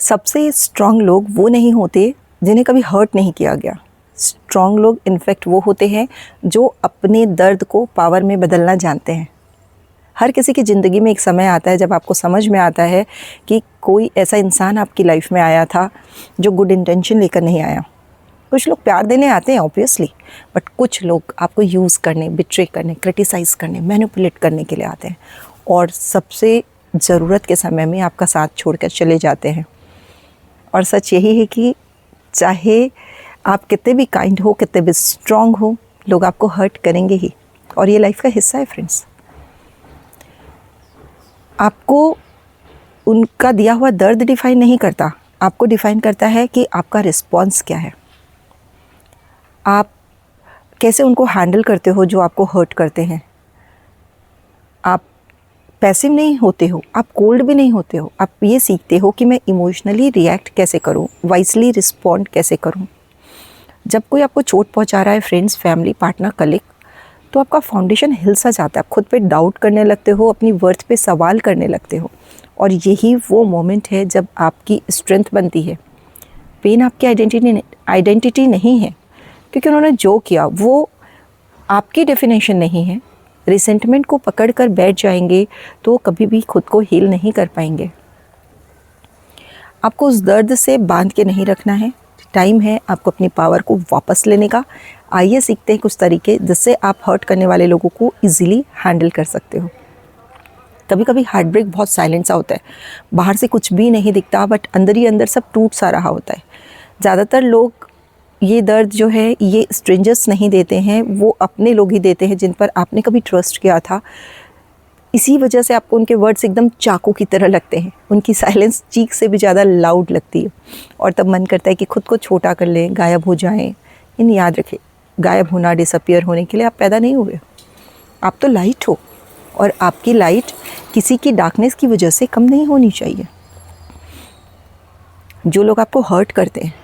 सबसे स्ट्रांग लोग वो नहीं होते जिन्हें कभी हर्ट नहीं किया गया। स्ट्रांग लोग इनफैक्ट वो होते हैं जो अपने दर्द को पावर में बदलना जानते हैं। हर किसी की ज़िंदगी में एक समय आता है जब आपको समझ में आता है कि कोई ऐसा इंसान आपकी लाइफ में आया था जो गुड इंटेंशन लेकर नहीं आया। कुछ लोग प्यार देने आते हैं ऑब्वियसली, बट कुछ लोग आपको यूज़ करने, बिट्रे करने, क्रिटिसाइज़ करने, मैनिपुलेट करने के लिए आते हैं और सबसे ज़रूरत के समय में आपका साथ छोड़कर चले जाते हैं। और सच यही है कि चाहे आप कितने भी काइंड हो, कितने भी स्ट्रॉन्ग हो, लोग आपको हर्ट करेंगे ही, और ये लाइफ का हिस्सा है फ्रेंड्स। आपको उनका दिया हुआ दर्द डिफ़ाइन नहीं करता, आपको डिफ़ाइन करता है कि आपका रिस्पॉन्स क्या है। आप कैसे उनको हैंडल करते हो जो आपको हर्ट करते हैं। आप पैसिव नहीं होते हो, आप कोल्ड भी नहीं होते हो। आप ये सीखते हो कि मैं इमोशनली रिएक्ट कैसे करूं, वाइजली रिस्पॉन्ड कैसे करूं। जब कोई आपको चोट पहुंचा रहा है, फ्रेंड्स, फैमिली, पार्टनर, कलीग, तो आपका फाउंडेशन हिल सा जाता है। आप खुद पे डाउट करने लगते हो, अपनी वर्थ पे सवाल करने लगते हो, और यही वो मोमेंट है जब आपकी स्ट्रेंथ बनती है। पेन आपकी आइडेंटिटी नहीं है, क्योंकि उन्होंने जो किया वो आपकी डेफिनेशन नहीं है। रिसेंटमेंट को पकड़ कर बैठ जाएंगे तो कभी भी खुद को हील नहीं कर पाएंगे। आपको उस दर्द से बांध के नहीं रखना है। टाइम है आपको अपनी पावर को वापस लेने का। आइए सीखते हैं कुछ तरीके जिससे आप हर्ट करने वाले लोगों को इजीली हैंडल कर सकते हो। कभी कभी हार्ट ब्रेक बहुत साइलेंट सा होता है, बाहर से कुछ भी नहीं दिखता, बट अंदर ही अंदर सब टूट सा रहा होता है। ज़्यादातर लोग ये दर्द जो है ये स्ट्रेंजर्स नहीं देते हैं, वो अपने लोग ही देते हैं जिन पर आपने कभी ट्रस्ट किया था। इसी वजह से आपको उनके वर्ड्स एकदम चाकू की तरह लगते हैं, उनकी साइलेंस चीख से भी ज़्यादा लाउड लगती है, और तब मन करता है कि खुद को छोटा कर लें, गायब हो जाएं। इन याद रखें, गायब होना, डिसअपियर होने के लिए आप पैदा नहीं हुए। आप तो लाइट हो, और आपकी लाइट किसी की डार्कनेस की वजह से कम नहीं होनी चाहिए। जो लोग आपको हर्ट करते हैं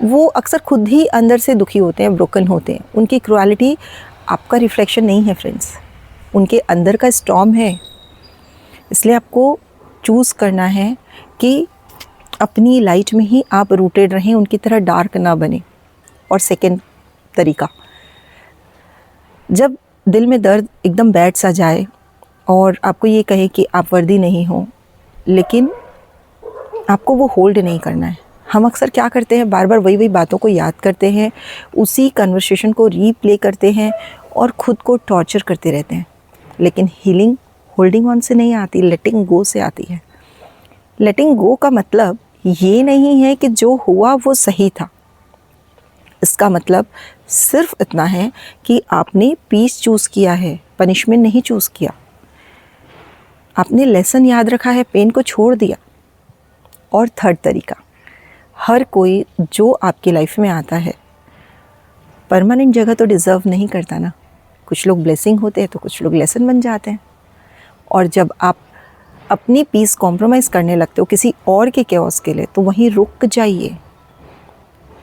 वो अक्सर खुद ही अंदर से दुखी होते हैं, ब्रोकन होते हैं। उनकी क्रुएलिटी आपका रिफ्लेक्शन नहीं है फ्रेंड्स, उनके अंदर का स्टॉर्म है। इसलिए आपको चूज़ करना है कि अपनी लाइट में ही आप रूटेड रहें, उनकी तरह डार्क ना बने। और सेकंड तरीका, जब दिल में दर्द एकदम बैठ सा जाए और आपको ये कहे कि आप वर्दी नहीं हो, लेकिन आपको वो होल्ड नहीं करना है। हम अक्सर क्या करते हैं, बार बार वही बातों को याद करते हैं, उसी कन्वर्सेशन को रीप्ले करते हैं और ख़ुद को टॉर्चर करते रहते हैं। लेकिन हीलिंग होल्डिंग ऑन से नहीं आती, लेटिंग गो से आती है। लेटिंग गो का मतलब ये नहीं है कि जो हुआ वो सही था। इसका मतलब सिर्फ इतना है कि आपने पीस चूज़ किया है, पनिशमेंट नहीं चूज़ किया। आपने लेसन याद रखा है, पेन को छोड़ दिया। और थर्ड तरीका, हर कोई जो आपकी लाइफ में आता है परमानेंट जगह तो डिज़र्व नहीं करता ना। कुछ लोग ब्लेसिंग होते हैं तो कुछ लोग लेसन बन जाते हैं। और जब आप अपनी पीस कॉम्प्रोमाइज़ करने लगते हो किसी और के केओस के लिए, तो वहीं रुक जाइए।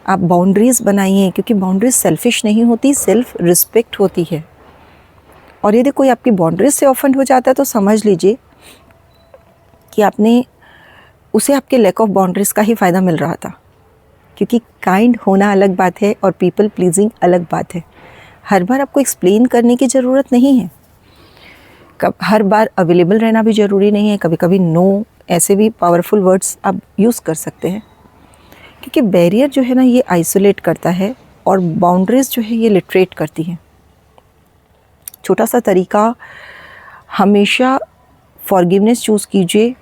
आप बाउंड्रीज़ बनाइए, क्योंकि बाउंड्रीज सेल्फिश नहीं होती, सेल्फ रिस्पेक्ट होती है। और यदि कोई आपकी बाउंड्रीज से ऑफेंड हो जाता है तो समझ लीजिए कि आपने उसे आपके लैक ऑफ बाउंड्रीज़ का ही फ़ायदा मिल रहा था। क्योंकि काइंड होना अलग बात है और पीपल प्लीजिंग अलग बात है। हर बार आपको एक्सप्लेन करने की ज़रूरत नहीं है, हर बार अवेलेबल रहना भी ज़रूरी नहीं है। कभी कभी नो ऐसे भी पावरफुल वर्ड्स आप यूज़ कर सकते हैं, क्योंकि बैरियर जो है ना ये आइसोलेट करता है और बाउंड्रीज़ जो है ये लिटरेट करती हैं। छोटा सा तरीका, हमेशा फॉरगिवनेस चूज़ कीजिए,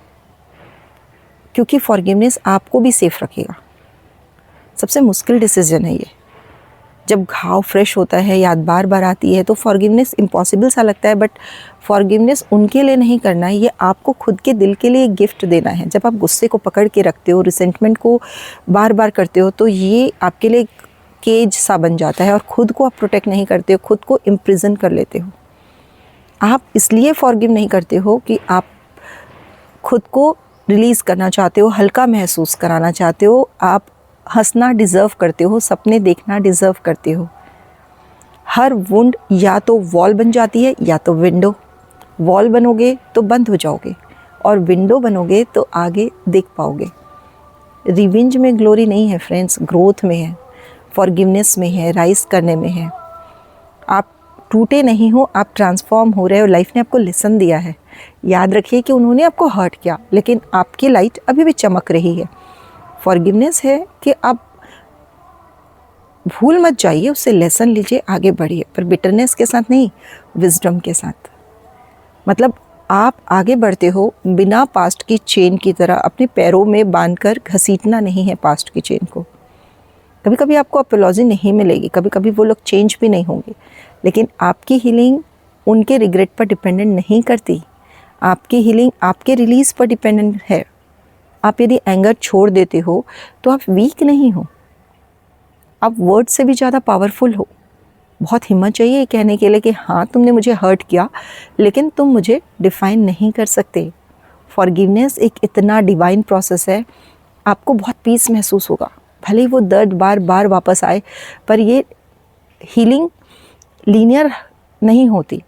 क्योंकि फॉरगिवनेस आपको भी सेफ रखेगा। सबसे मुश्किल डिसीजन है ये। जब घाव फ्रेश होता है, याद बार बार आती है, तो फॉरगिवनेस इम्पॉसिबल सा लगता है, बट फॉरगिवनेस उनके लिए नहीं करना है, ये आपको खुद के दिल के लिए एक गिफ्ट देना है। जब आप गुस्से को पकड़ के रखते हो, रिसेंटमेंट को बार बार करते हो, तो ये आपके लिए केज सा बन जाता है और ख़ुद को आप प्रोटेक्ट नहीं करते हो, खुद को इम्प्रिजन कर लेते हो। आप इसलिए फॉरगिव नहीं करते हो कि आप खुद को रिलीज़ करना चाहते हो, हल्का महसूस कराना चाहते हो। आप हंसना डिज़र्व करते हो, सपने देखना डिज़र्व करते हो। हर वुंड या तो वॉल बन जाती है या तो विंडो। वॉल बनोगे तो बंद हो जाओगे, और विंडो बनोगे तो आगे देख पाओगे। रिवेंज में ग्लोरी नहीं है फ्रेंड्स, ग्रोथ में है, फॉरगिवनेस में है, राइज करने में है। आप टूटे नहीं हो, आप ट्रांसफॉर्म हो रहे हो। लाइफ ने आपको लेसन दिया है। याद रखिए कि उन्होंने आपको हर्ट किया, लेकिन आपकी लाइट अभी भी चमक रही है। फॉरगिवनेस है कि आप भूल मत जाइए, उससे लेसन लीजिए, आगे बढ़िए, पर बिटरनेस के साथ नहीं, विजडम के साथ। मतलब आप आगे बढ़ते हो बिना पास्ट की चेन की तरह अपने पैरों में बांधकर घसीटना नहीं है पास्ट की चेन को। कभी कभी आपको अपोलॉजी नहीं मिलेगी, कभी कभी वो लोग चेंज भी नहीं होंगे, लेकिन आपकी हीलिंग उनके रिग्रेट पर डिपेंडेंट नहीं करती। आपकी हीलिंग आपके रिलीज़ पर डिपेंडेंट है। आप यदि एंगर छोड़ देते हो तो आप वीक नहीं हो, आप वर्ड से भी ज़्यादा पावरफुल हो। बहुत हिम्मत चाहिए ये कहने के लिए कि हाँ तुमने मुझे हर्ट किया, लेकिन तुम मुझे डिफ़ाइन नहीं कर सकते। फॉरगिवनेस एक इतना डिवाइन प्रोसेस है, आपको बहुत पीस महसूस होगा। भले ही वो दर्द बार बार वापस आए, पर ये हीलिंग लीनियर नहीं होती।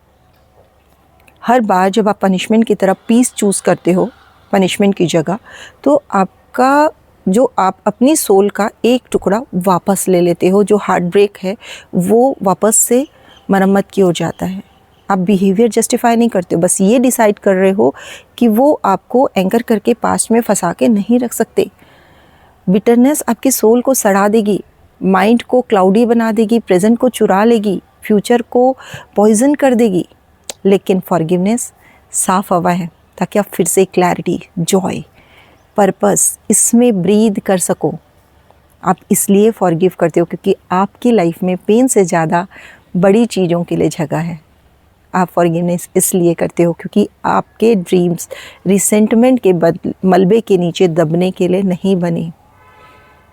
हर बार जब आप पनिशमेंट की तरफ पीस चूज़ करते हो पनिशमेंट की जगह, तो आपका जो आप अपनी सोल का एक टुकड़ा वापस ले लेते हो। जो हार्ट ब्रेक है वो वापस से मरम्मत की हो जाता है। आप बिहेवियर जस्टिफाई नहीं करते हो, बस ये डिसाइड कर रहे हो कि वो आपको एंकर करके पास्ट में फंसा के नहीं रख सकते। बिटरनेस आपकी सोल को सड़ा देगी, माइंड को क्लाउडी बना देगी, प्रेजेंट को चुरा लेगी, फ्यूचर को पॉइजन कर देगी। लेकिन फॉरगिवनेस साफ हवा है, ताकि आप फिर से क्लैरिटी, जॉय, पर्पस इसमें ब्रीद कर सको। आप इसलिए फॉरगिव करते हो क्योंकि आपकी लाइफ में पेन से ज़्यादा बड़ी चीज़ों के लिए जगह है। आप फॉरगिवनेस इसलिए करते हो क्योंकि आपके ड्रीम्स रिसेंटमेंट के मलबे के नीचे दबने के लिए नहीं बने।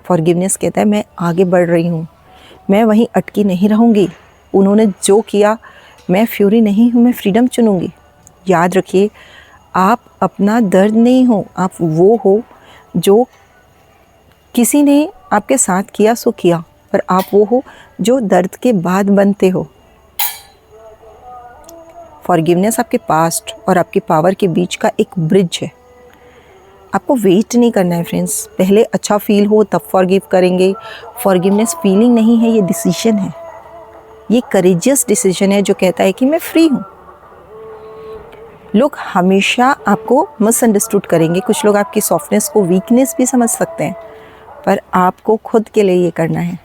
फॉरगिवनेस कहता है मैं आगे बढ़ रही हूँ, मैं वहीं अटकी नहीं रहूँगी। उन्होंने जो किया, मैं फ्यूरी नहीं हूँ, मैं फ्रीडम चुनूँगी। याद रखिए, आप अपना दर्द नहीं हो, आप वो हो जो किसी ने आपके साथ किया सो किया, पर आप वो हो जो दर्द के बाद बनते हो। फॉरगिवनेस आपके पास्ट और आपकी पावर के बीच का एक ब्रिज है। आपको वेट नहीं करना है फ्रेंड्स, पहले अच्छा फील हो तब फॉरगिव करेंगे। फॉरगिवनेस फीलिंग नहीं है, ये डिसीजन है। ये करेजियस डिसीजन है जो कहता है कि मैं फ्री हूँ। लोग हमेशा आपको मिसअंडरस्टूड करेंगे, कुछ लोग आपकी सॉफ्टनेस को वीकनेस भी समझ सकते हैं, पर आपको खुद के लिए ये करना है।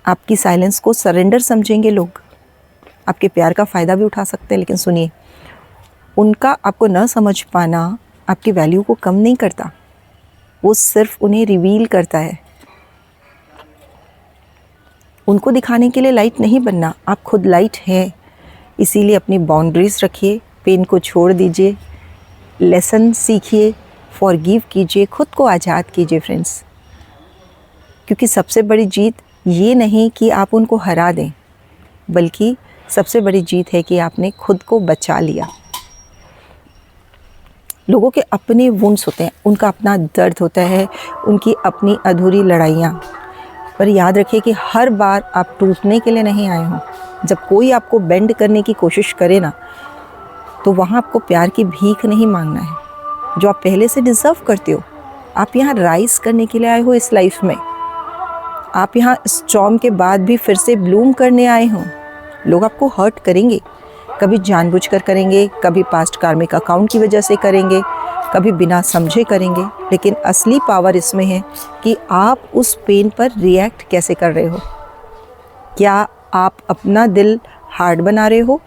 आपकी साइलेंस को सरेंडर समझेंगे लोग, आपके प्यार का फ़ायदा भी उठा सकते हैं, लेकिन सुनिए, उनका आपको न समझ पाना आपकी वैल्यू को कम नहीं करता, वो सिर्फ उन्हें रिवील करता है। उनको दिखाने के लिए लाइट नहीं बनना, आप खुद लाइट हैं। इसीलिए अपनी बाउंड्रीज रखिए, पेन को छोड़ दीजिए, लेसन सीखिए, फॉरगिव कीजिए, खुद को आज़ाद कीजिए फ्रेंड्स। क्योंकि सबसे बड़ी जीत ये नहीं कि आप उनको हरा दें, बल्कि सबसे बड़ी जीत है कि आपने खुद को बचा लिया। लोगों के अपने वुंड्स होते हैं, उनका अपना दर्द होता है, उनकी अपनी अधूरी लड़ाइयाँ, पर याद रखिए कि हर बार आप टूटने के लिए नहीं आए हों। जब कोई आपको बेंड करने की कोशिश करे ना, तो वहाँ आपको प्यार की भीख नहीं मांगना है जो आप पहले से डिज़र्व करते हो। आप यहाँ राइज करने के लिए आए हो इस लाइफ में। आप यहाँ स्टॉर्म के बाद भी फिर से ब्लूम करने आए हो। लोग आपको हर्ट करेंगे, कभी जानबूझकर करेंगे, कभी पास्ट कार्मिक अकाउंट की वजह से करेंगे, कभी बिना समझे करेंगे, लेकिन असली पावर इसमें है कि आप उस पेन पर रिएक्ट कैसे कर रहे हो। क्या आप अपना दिल हार्ड बना रहे हो,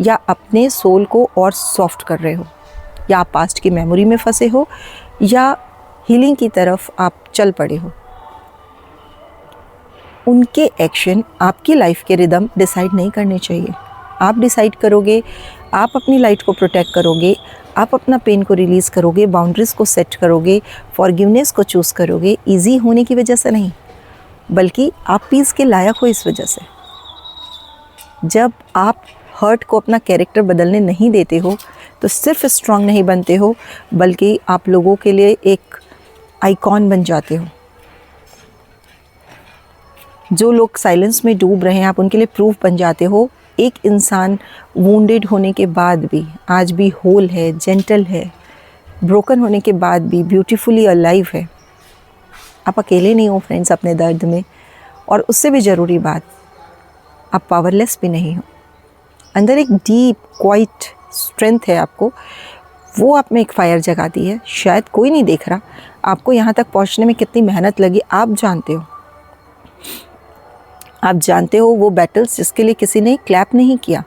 या अपने सोल को और सॉफ्ट कर रहे हो, या आप पास्ट की मेमोरी में फंसे हो, या हीलिंग की तरफ आप चल पड़े हो। उनके एक्शन आपकी लाइफ के रिदम डिसाइड नहीं करने चाहिए। आप डिसाइड करोगे, आप अपनी लाइट को प्रोटेक्ट करोगे, आप अपना पेन को रिलीज़ करोगे, बाउंड्रीज़ को सेट करोगे, फॉरगिवनेस को चूज़ करोगे। ईजी होने की वजह से नहीं, बल्कि आप पीस के लायक हो इस वजह से। जब आप हर्ट को अपना कैरेक्टर बदलने नहीं देते हो, तो सिर्फ स्ट्रांग नहीं बनते हो, बल्कि आप लोगों के लिए एक आइकॉन बन जाते हो। जो लोग साइलेंस में डूब रहे हैं, आप उनके लिए प्रूफ बन जाते हो। एक इंसान वुंडेड होने के बाद भी आज भी होल है, जेंटल है, ब्रोकन होने के बाद भी ब्यूटीफुली अलाइव है। आप अकेले नहीं हो फ्रेंड्स अपने दर्द में, और उससे भी ज़रूरी बात, आप पावरलेस भी नहीं हो। अंदर एक डीप क्वाइट स्ट्रेंथ है आपको, वो आप में एक फायर जगाती है। शायद कोई नहीं देख रहा, आपको यहाँ तक पहुँचने में कितनी मेहनत लगी आप जानते हो। आप जानते हो वो बैटल्स जिसके लिए किसी ने क्लैप नहीं किया,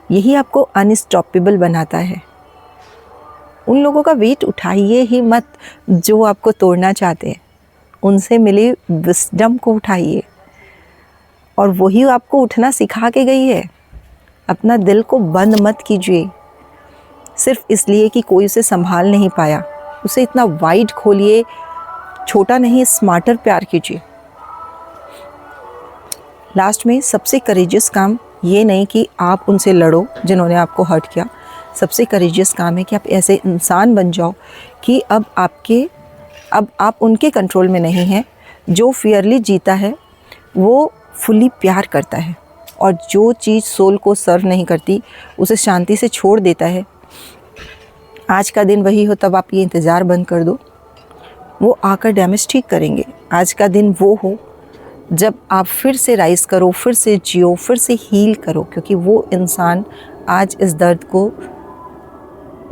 यही आपको अनस्टॉपेबल बनाता है। उन लोगों का वेट उठाइए ही मत जो आपको तोड़ना चाहते हैं, उनसे मिली विस्डम को उठाइए, और वही आपको उठना सिखा के गई है। अपना दिल को बंद मत कीजिए सिर्फ इसलिए कि कोई उसे संभाल नहीं पाया। उसे इतना वाइड खोलिए, छोटा नहीं स्मार्टर प्यार कीजिए। लास्ट में सबसे करेजियस काम ये नहीं कि आप उनसे लड़ो जिन्होंने आपको हर्ट किया। सबसे करेजियस काम है कि आप ऐसे इंसान बन जाओ कि अब आप उनके कंट्रोल में नहीं हैं। जो फियरली जीता है वो फुली प्यार करता है, और जो चीज़ सोल को सर्व नहीं करती उसे शांति से छोड़ देता है। आज का दिन वही हो, तब आप ये इंतज़ार बंद कर दो, वो आकर डैमेज ठीक करेंगे। आज का दिन वो हो जब आप फिर से राइज करो, फिर से जियो, फिर से हील करो, क्योंकि वो इंसान आज इस दर्द को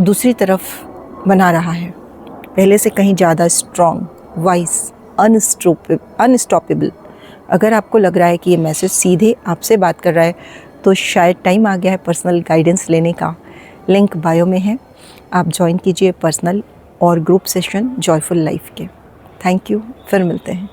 दूसरी तरफ बना रहा है, पहले से कहीं ज़्यादा स्ट्रॉन्ग, वाइस, अनस्टॉपेबल। अगर आपको लग रहा है कि ये मैसेज सीधे आपसे बात कर रहा है, तो शायद टाइम आ गया है पर्सनल गाइडेंस लेने का। लिंक बायो में है, आप ज्वाइन कीजिए पर्सनल और ग्रुप सेशन जॉयफुल लाइफ के। थैंक यू, फिर मिलते हैं।